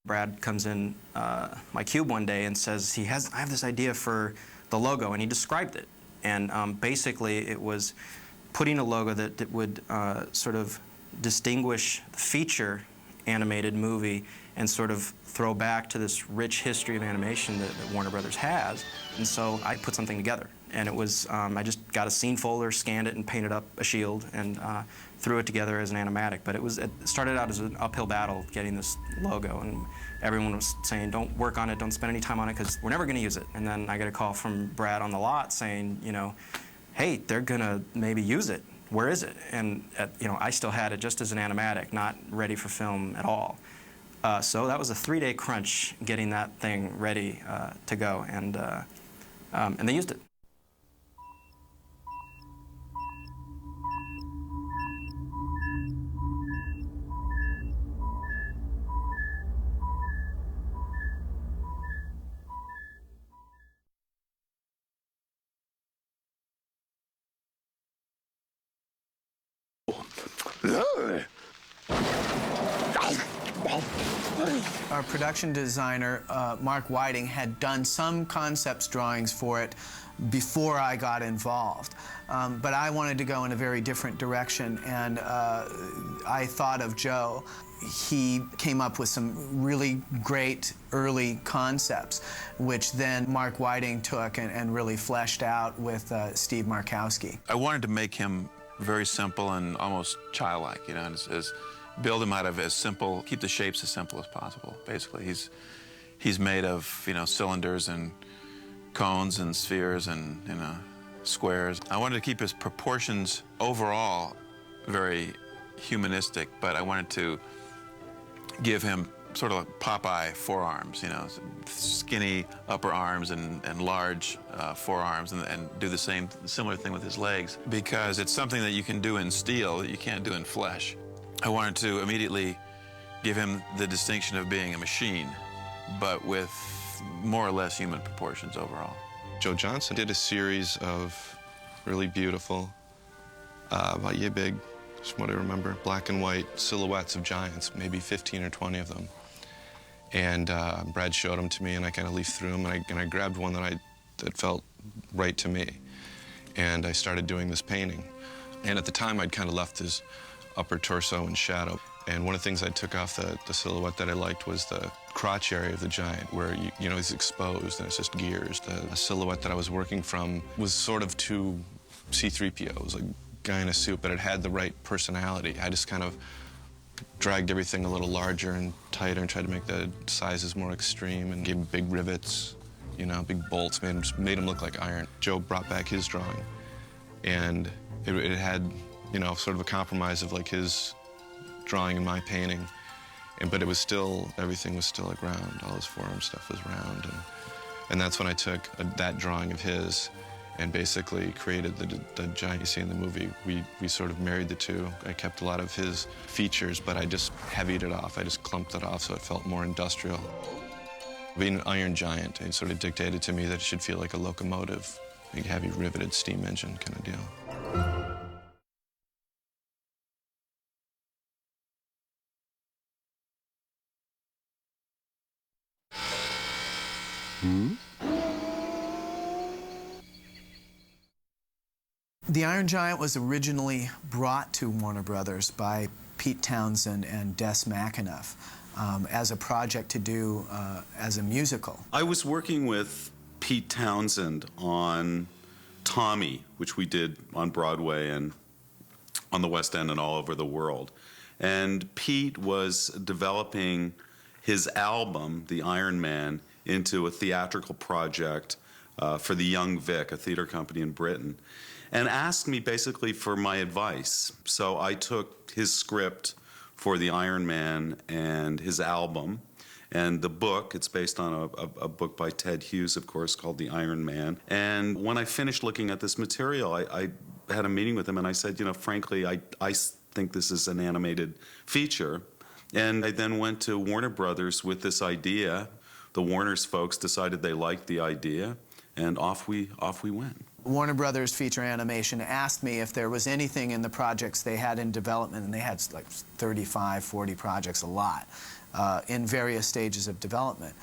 Brad comes in my cube one day and says, I have this idea for the logo, and he described it. And basically it was putting a logo that would sort of distinguish the feature animated movie and sort of throw back to this rich history of animation that Warner Brothers has. And so I put something together. And it was, I just got a scene folder, scanned it, and painted up a shield, and threw it together as an animatic. But it started out as an uphill battle getting this logo, and everyone was saying, don't work on it, don't spend any time on it, because we're never going to use it. And then I get a call from Brad on the lot saying, you know, hey, they're going to maybe use it. Where is it? And, you know, I still had it just as an animatic, not ready for film at all. So that was a 3-day crunch getting that thing ready to go, and they used it. Our production designer, Mark Whiting, had done some concepts drawings for it before I got involved. But I wanted to go in a very different direction, and I thought of Joe. He came up with some really great early concepts, which then Mark Whiting took and really fleshed out with Steve Markowski. I wanted to make him very simple and almost childlike, you know, build him out of as simple, keep the shapes as simple as possible, basically. He's made of, you know, cylinders and cones and spheres and, you know, squares. I wanted to keep his proportions overall very humanistic, but I wanted to give him sort of like Popeye forearms, you know, skinny upper arms and large forearms, and do the similar thing with his legs, because it's something that you can do in steel that you can't do in flesh. I wanted to immediately give him the distinction of being a machine, but with more or less human proportions overall. Joe Johnson did a series of really beautiful, about yay big, from what I remember, black and white silhouettes of giants, maybe 15 or 20 of them. And Brad showed them to me, and I kind of leafed through them, and I grabbed one that felt right to me. And I started doing this painting. And at the time, I'd kind of left his upper torso in shadow. And one of the things I took off the silhouette that I liked was the crotch area of the giant, where you know, he's exposed and it's just gears. The silhouette that I was working from was sort of too C-3PO. It was like a guy in a suit, but it had the right personality. I just kind of dragged everything a little larger and tighter and tried to make the sizes more extreme, and gave him big rivets, you know, big bolts, made him look like iron. Joe brought back his drawing, and it had, you know, sort of a compromise of like his drawing and my painting, but it was still, everything was still like round. All his forearm stuff was round, and that's when I took that drawing of his and basically created the giant you see in the movie. We sort of married the two. I kept a lot of his features, but I just heavied it off. I just clumped it off so it felt more industrial. Being an iron giant, it sort of dictated to me that it should feel like a locomotive, a heavy riveted steam engine kind of deal. The Iron Giant was originally brought to Warner Brothers by Pete Townsend and Des McAnuff as a project to do as a musical. I was working with Pete Townsend on Tommy, which we did on Broadway and on the West End and all over the world. And Pete was developing his album, The Iron Man, into a theatrical project for the Young Vic, a theater company in Britain, and asked me basically for my advice. So I took his script for The Iron Man and his album, and the book, it's based on a book by Ted Hughes, of course, called The Iron Man. And when I finished looking at this material, I had a meeting with him, and I said, you know, frankly, I think this is an animated feature. And I then went to Warner Brothers with this idea. The Warner's folks decided they liked the idea, and off we went. Warner Brothers Feature Animation asked me if there was anything in the projects they had in development, and they had like 35, 40 projects, a lot, in various stages of development.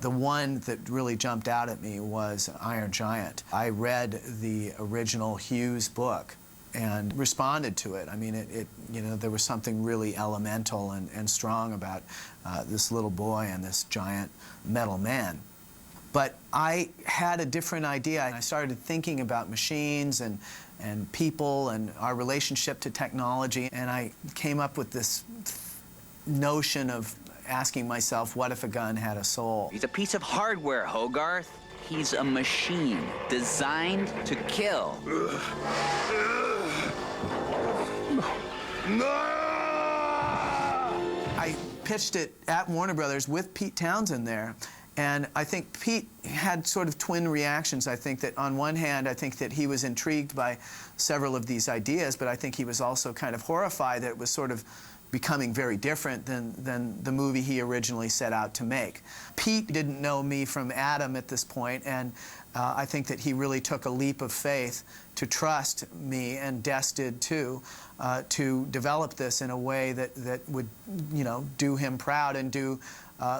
The one that really jumped out at me was Iron Giant. I read the original Hughes book and responded to it. I mean, you know, there was something really elemental and strong about this little boy and this giant metal man. But I had a different idea, and I started thinking about machines and people and our relationship to technology, and I came up with this notion of asking myself, what if a gun had a soul? He's a piece of hardware, Hogarth. He's a machine designed to kill. I pitched it at Warner Brothers with Pete Townsend there. And I think Pete had sort of twin reactions. I think that on one hand, I think that he was intrigued by several of these ideas, but I think he was also kind of horrified that it was sort of becoming very different than the movie he originally set out to make. Pete didn't know me from Adam at this point, and I think that he really took a leap of faith to trust me, and Des did too, to develop this in a way that would, you know, do him proud and do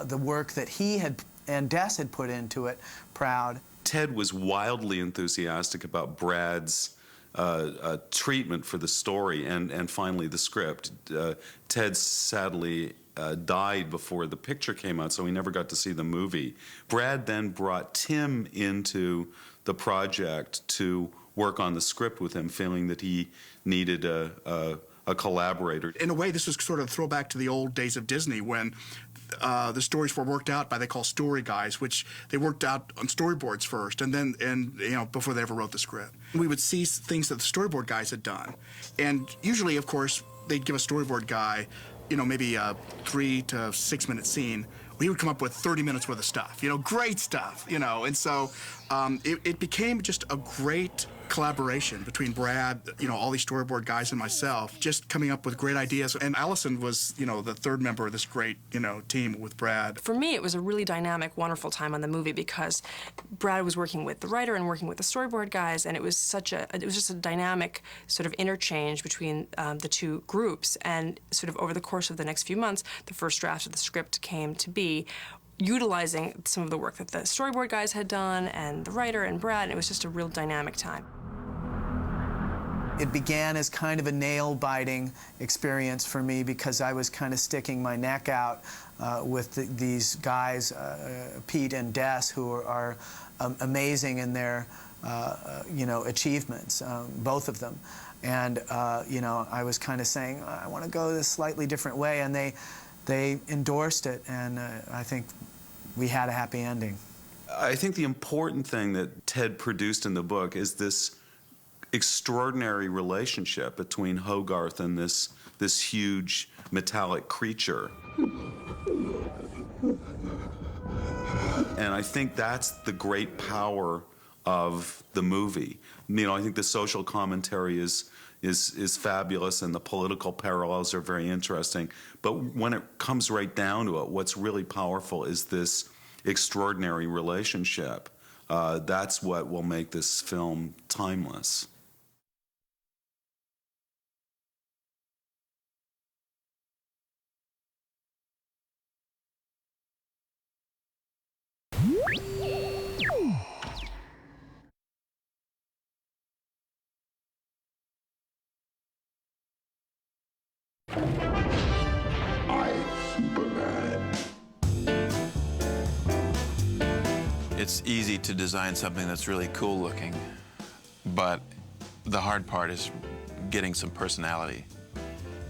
the work that he had and Des had put into it proud. Ted was wildly enthusiastic about Brad's treatment for the story and finally the script. Ted sadly died before the picture came out, so he never got to see the movie. Brad then brought Tim into the project to work on the script with him, feeling that he needed a collaborator. In a way, this was sort of a throwback to the old days of Disney when the stories were worked out by, they call story guys, which they worked out on storyboards first, and you know, before they ever wrote the script. We would see things that the storyboard guys had done, and usually, of course, they'd give a storyboard guy, you know, maybe a 3 to 6 minute scene. He would come up with 30 minutes worth of stuff, you know, great stuff, you know, and so it became just a great collaboration between Brad, you know, all these storyboard guys and myself, just coming up with great ideas. And Allison was, you know, the third member of this great, you know, team with Brad. For me, it was a really dynamic, wonderful time on the movie because Brad was working with the writer and working with the storyboard guys, and it was just a dynamic sort of interchange between the two groups. And sort of over the course of the next few months, the first draft of the script came to be, utilizing some of the work that the storyboard guys had done and the writer and Brad, and it was just a real dynamic time. It began as kind of a nail-biting experience for me because I was kind of sticking my neck out with these guys, Pete and Des, who are amazing in their you know, achievements, both of them. And you know, I was kind of saying, I want to go this slightly different way, and they endorsed it, and I think we had a happy ending. I think the important thing that Ted produced in the book is this extraordinary relationship between Hogarth and this huge metallic creature. And I think that's the great power of the movie. You know, I think the social commentary is fabulous, and the political parallels are very interesting. But when it comes right down to it, what's really powerful is this extraordinary relationship. That's what will make this film timeless. It's easy to design something that's really cool looking, but the hard part is getting some personality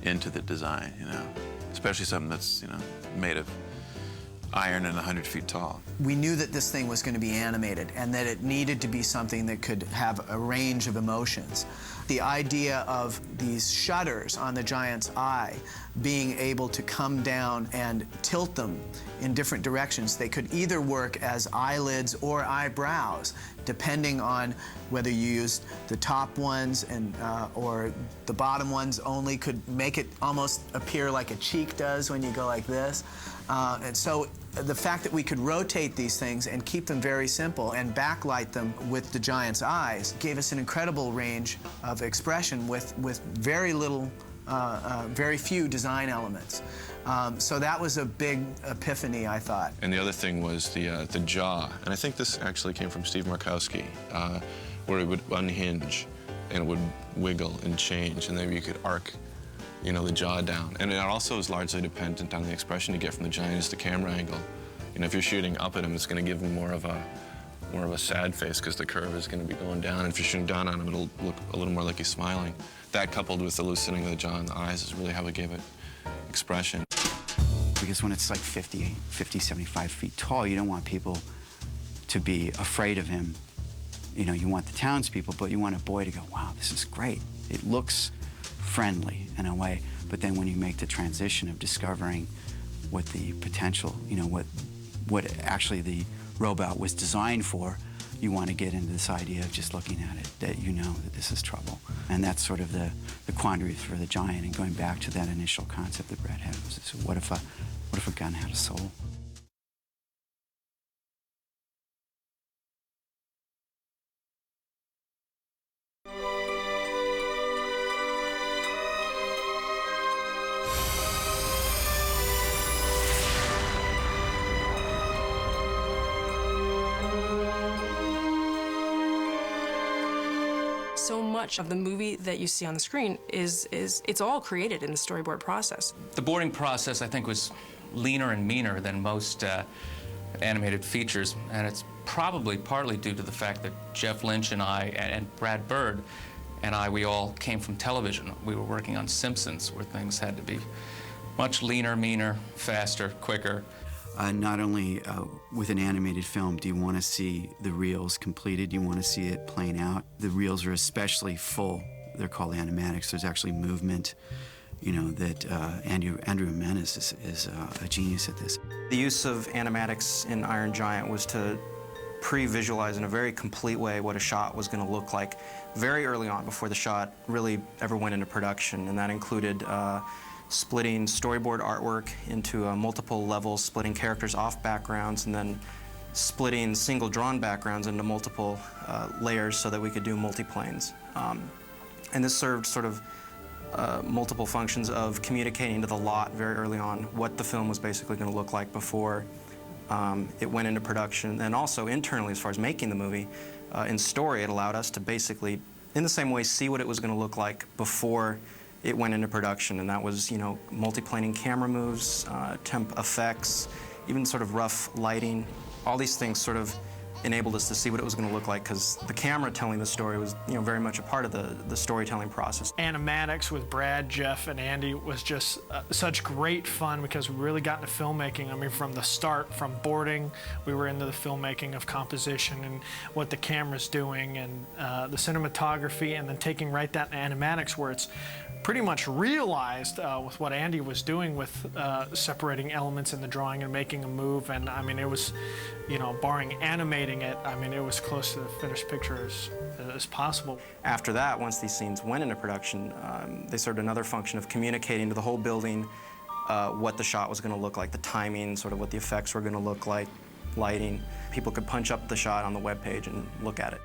into the design, you know, especially something that's, you know, made of iron and 100 feet tall. We knew that this thing was going to be animated and that it needed to be something that could have a range of emotions. The idea of these shutters on the giant's eye being able to come down and tilt them in different directions. They could either work as eyelids or eyebrows, depending on whether you used the top ones and or the bottom ones only, could make it almost appear like a cheek does when you go like this. And so the fact that we could rotate these things and keep them very simple and backlight them with the giant's eyes gave us an incredible range of expression with very little, very few design elements. So that was a big epiphany, I thought. And the other thing was the jaw. And I think this actually came from Steve Markowski, where it would unhinge and it would wiggle and change, and then you could arc, you know, the jaw down. And it also is largely dependent on the expression you get from the giant as the camera angle. You know, if you're shooting up at him, it's going to give him more of a sad face because the curve is going to be going down. And if you're shooting down on him, it'll look a little more like he's smiling. That coupled with the loosening of the jaw and the eyes is really how we gave it expression. Because when it's like 50, 75 feet tall, you don't want people to be afraid of him. You know, you want the townspeople, but you want a boy to go, wow, this is great. It looks friendly in a way. But then when you make the transition of discovering what the potential, you know, what actually the robot was designed for, you want to get into this idea of just looking at it, that you know that this is trouble. And that's sort of the quandary for the giant, and going back to that initial concept that Brad had, was what if a gun had a soul? So much of the movie that you see on the screen is it's all created in the storyboard process. The boarding process, I think, was leaner and meaner than most animated features, and it's probably partly due to the fact that Jeff Lynch and I, and Brad Bird and I, we all came from television. We were working on Simpsons, where things had to be much leaner, meaner, faster, quicker. Not only with an animated film do you want to see the reels completed, you want to see it playing out. The reels are especially full. They're called animatics. There's actually movement, you know, that Andrew Menace is a genius at this. The use of animatics in Iron Giant was to pre-visualize in a very complete way what a shot was going to look like very early on, before the shot really ever went into production, and that included splitting storyboard artwork into multiple levels, splitting characters off backgrounds, and then splitting single drawn backgrounds into multiple layers so that we could do multiplanes. And this served sort of multiple functions of communicating to the lot very early on what the film was basically going to look like before it went into production. And also internally, as far as making the movie, in story, it allowed us to basically, in the same way, see what it was going to look like before it went into production, and that was, you know, multiplaning camera moves, temp effects, even sort of rough lighting. All these things sort of enabled us to see what it was going to look like, because the camera telling the story was, you know, very much a part of the storytelling process. Animatics with Brad, Jeff, and Andy was just such great fun, because we really got into filmmaking. I mean, from the start, from boarding, we were into the filmmaking of composition and what the camera's doing, and the cinematography, and then taking right that animatics where it's pretty much realized with what Andy was doing with separating elements in the drawing and making a move. And I mean, it was, you know, barring animating it, I mean, it was close to the finished picture as possible. After that, once these scenes went into production, they served another function of communicating to the whole building what the shot was going to look like, the timing, sort of what the effects were going to look like, lighting. People could punch up the shot on the webpage and look at it.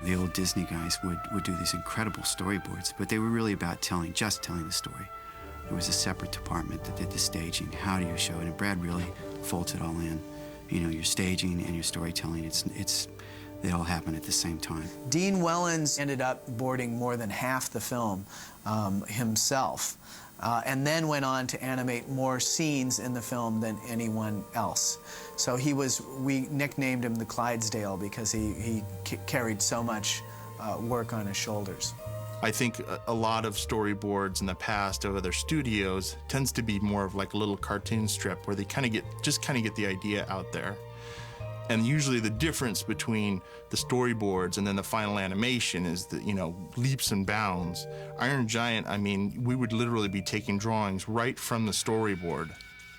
The old Disney guys would do these incredible storyboards, but they were really about just telling the story. There was a separate department that did the staging. How do you show it? And Brad really folds it all in. You know, your staging and your storytelling, they all happen at the same time. Dean Wellens ended up boarding more than half the film himself, and then went on to animate more scenes in the film than anyone else. So we nicknamed him the Clydesdale, because he carried so much work on his shoulders. I think a lot of storyboards in the past of other studios tends to be more of like a little cartoon strip where they just kind of get the idea out there. And usually the difference between the storyboards and then the final animation is the, you know, leaps and bounds. Iron Giant, I mean, we would literally be taking drawings right from the storyboard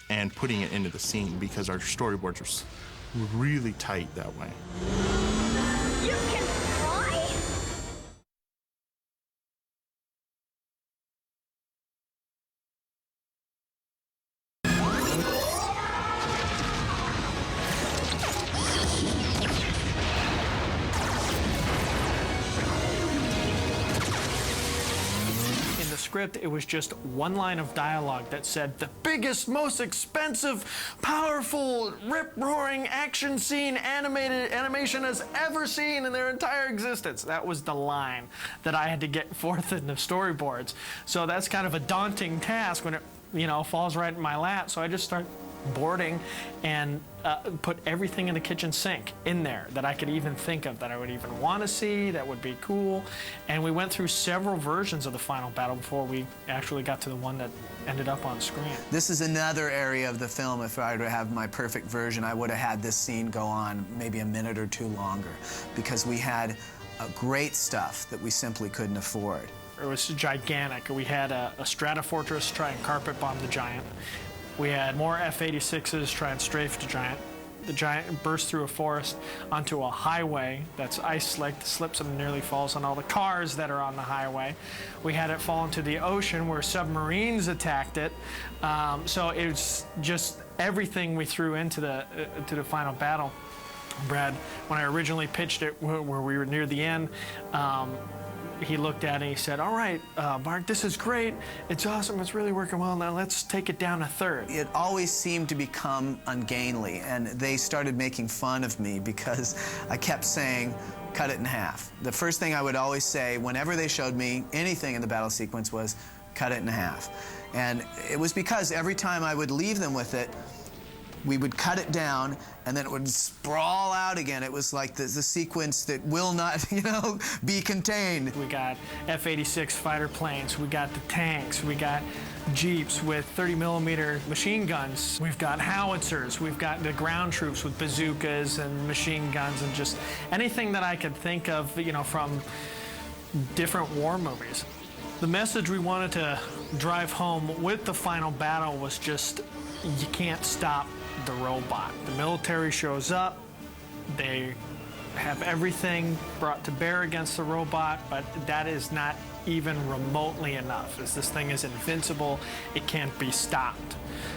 and putting it into the scene, because our storyboards are really tight that way. You can fly? In the script, it was just one line of dialogue that said, "The biggest, most expensive, powerful, rip-roaring action scene animation has ever seen in their entire existence." That was the line that I had to get forth in the storyboards. So that's kind of a daunting task when it, you know, falls right in my lap. So I just start boarding and put everything in the kitchen sink in there that I could even think of, that I would even want to see, that would be cool. And we went through several versions of the final battle before we actually got to the one that ended up on screen. This is another area of the film, if I were to have my perfect version, I would have had this scene go on maybe a minute or two longer, because we had great stuff that we simply couldn't afford. It was gigantic. We had a Stratofortress try and carpet bomb the Giant. We had more F-86s try and strafe the Giant. The Giant burst through a forest onto a highway that's ice-slicked, slips and nearly falls on all the cars that are on the highway. We had it fall into the ocean where submarines attacked it. So it was just everything we threw into the final battle. Brad, when I originally pitched it, where we were near the end, he looked at it and he said, "All right, Mark, this is great. It's awesome. It's really working well. Now let's take it down a third." It always seemed to become ungainly, and they started making fun of me because I kept saying, "Cut it in half." The first thing I would always say whenever they showed me anything in the battle sequence was, "Cut it in half." And it was because every time I would leave them with it, we would cut it down, and then it would sprawl out again. It was like the sequence that will not, you know, be contained. We got F-86 fighter planes. We got the tanks. We got Jeeps with 30mm machine guns. We've got howitzers. We've got the ground troops with bazookas and machine guns and just anything that I could think of, you know, from different war movies. The message we wanted to drive home with the final battle was just, you can't stop the robot. The military shows up, they have everything brought to bear against the robot, but that is not even remotely enough. As this thing is invincible, it can't be stopped.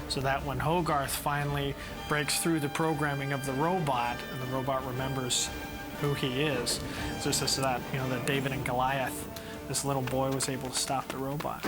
So that when Hogarth finally breaks through the programming of the robot, and the robot remembers who he is, it's just that, you know, that David and Goliath, this little boy was able to stop the robot.